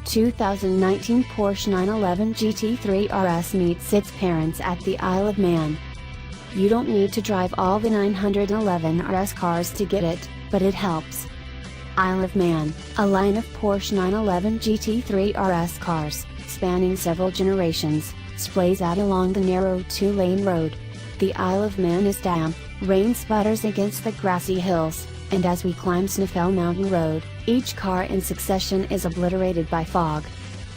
2019 Porsche 911 GT3 RS meets its parents at the Isle of Man. You don't need to drive all the 911 RS cars to get it, but it helps. Isle of Man, a line of Porsche 911 GT3 RS cars, spanning several generations, splays out along the narrow two-lane road. The Isle of Man is damp, rain sputters against the grassy hills, and as we climb Snaefell Mountain Road, each car in succession is obliterated by fog.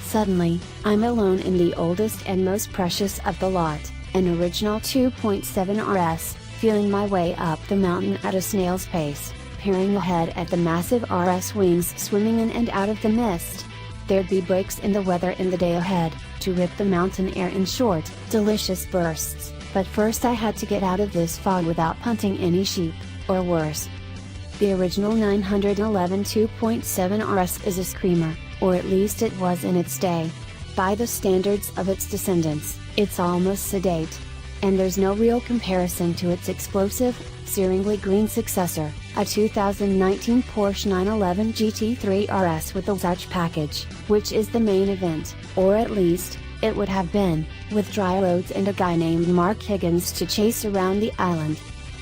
Suddenly, I'm alone in the oldest and most precious of the lot, an original 2.7 RS, feeling my way up the mountain at a snail's pace, peering ahead at the massive RS wings swimming in and out of the mist. There'd be breaks in the weather in the day ahead, to rip the mountain air in short, delicious bursts, but first I had to get out of this fog without punting any sheep, or worse. The original 911 2.7 RS is a screamer, or at least it was in its day. By the standards of its descendants, it's almost sedate. And there's no real comparison to its explosive, searingly green successor, a 2019 Porsche 911 GT3 RS with the Touch package, which is the main event, or at least, it would have been, with dry roads and a guy named Mark Higgins to chase around the island.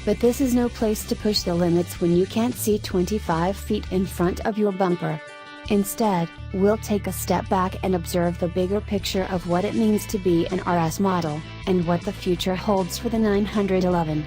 But this is no place to push the limits when you can't see 25 feet in front of your bumper. Instead, we'll take a step back and observe the bigger picture of what it means to be an RS model, and what the future holds for the 911.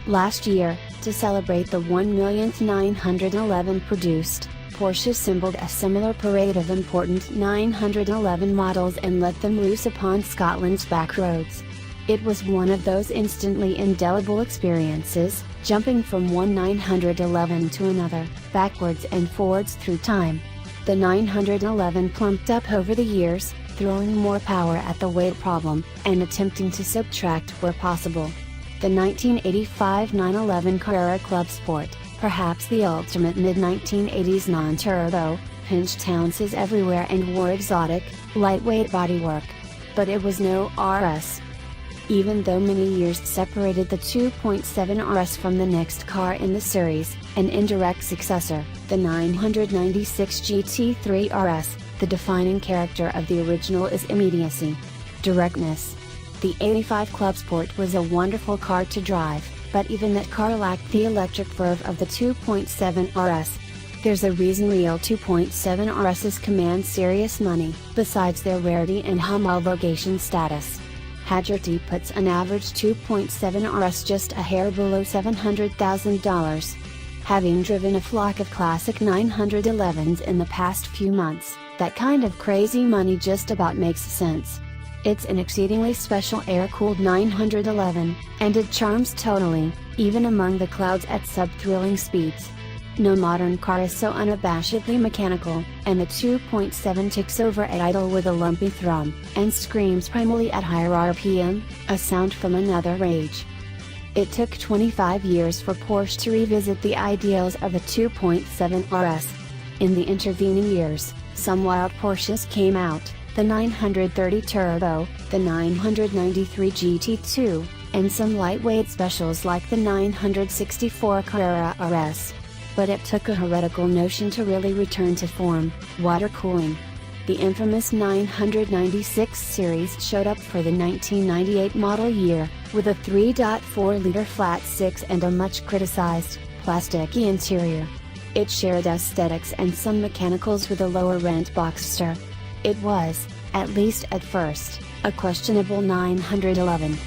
Last year, to celebrate the 1 millionth 911 produced, Porsche assembled a similar parade of important 911 models and let them loose upon Scotland's back roads. It was one of those instantly indelible experiences, jumping from one 911 to another, backwards and forwards through time. The 911 plumped up over the years, throwing more power at the weight problem, and attempting to subtract where possible. The 1985 911 Carrera Club Sport, perhaps the ultimate mid-1980s non-turbo, pinched ounces everywhere and wore exotic, lightweight bodywork. But it was no RS. Even though many years separated the 2.7 RS from the next car in the series, an indirect successor, the 996 GT3 RS, the defining character of the original is immediacy. Directness. The 85 Club Sport was a wonderful car to drive, but even that car lacked the electric verve of the 2.7 RS. There's a reason real 2.7 RSs command serious money, besides their rarity and homologation status. Hagerty puts an average 2.7 RS just a hair below $700,000. Having driven a flock of classic 911s in the past few months, that kind of crazy money just about makes sense. It's an exceedingly special air-cooled 911, and it charms totally, even among the clouds at sub-thrilling speeds. No modern car is so unabashedly mechanical, and the 2.7 ticks over at idle with a lumpy thrum, and screams primally at higher RPM, a sound from another age. It took 25 years for Porsche to revisit the ideals of the 2.7 RS. In the intervening years, some wild Porsches came out, the 930 Turbo, the 993 GT2, and some lightweight specials like the 964 Carrera RS. But it took a heretical notion to really return to form: water cooling. The infamous 996 series showed up for the 1998 model year, with a 3.4-liter flat six and a much criticized, plasticky interior. It shared aesthetics and some mechanicals with a lower-rent Boxster. It was, at least at first, a questionable 911.